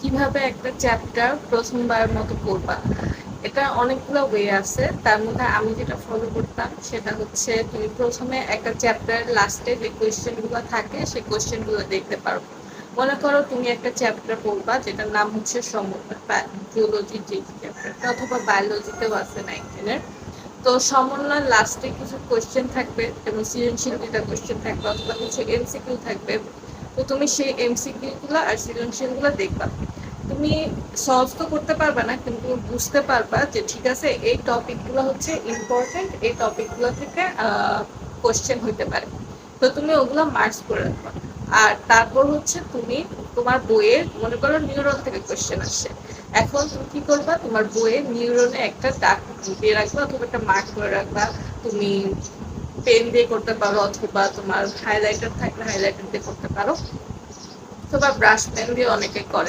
কিভাবে একটা চ্যাপ্টার প্রথমবারের মতো পড়বা। এটা অনেকগুলো ওয়ে আছে, তার মধ্যে আমি যেটা ফলো করতাম সেটা হচ্ছে তুমি প্রথমে একটা চ্যাপ্টার লাস্টে যে কোয়েশ্চেন গুলো থাকে সেই কোয়েশ্চেন গুলো দেখতে পারো। মনে করো তুমি একটা চ্যাপ্টার পড়বা যেটার নাম হচ্ছে সমন্বয়, জিওলজির যে চ্যাপ্টারটা অথবা বায়োলজিতেও আছে 9-10-এর। তো সমন্বয় লাস্টে কিছু কোয়েশ্চেন থাকবে এবং সৃজনশীল দুটা কোয়েশ্চেন থাকবে অথবা কিছু এমসিকিউ থাকবে। তো তুমি সেই এমসিকিউ গুলো আর সৃজনশীল গুলো দেখবা। তুমি সলভ তো করতে পারবে না, কিন্তু বুঝতে পারবা যে ঠিক আছে এই টপিক গুলো হচ্ছে ইম্পর্টেন্ট, এই টপিক গুলো থেকে কোয়েশ্চেন হইতে পারে। তো তুমি ওগুলো মার্কস করে রাখবা। আর তারপর হচ্ছে তুমি তোমার বইয়ের মনে করো নিউরন থেকে কোয়েশ্চেন আসছে, এখন তুমি কি করবা, তোমার বইয়ে নিউরনে একটা দাগ দিয়ে রাখবা অথবা একটা মার্ক করে রাখবা। তুমি পেন দিয়ে করতে পারো অথবা তোমার হাইলাইটার থাকলে হাইলাইটার দিয়ে করতে পারো, অথবা ব্রাশ পেন দিয়ে অনেকে করে।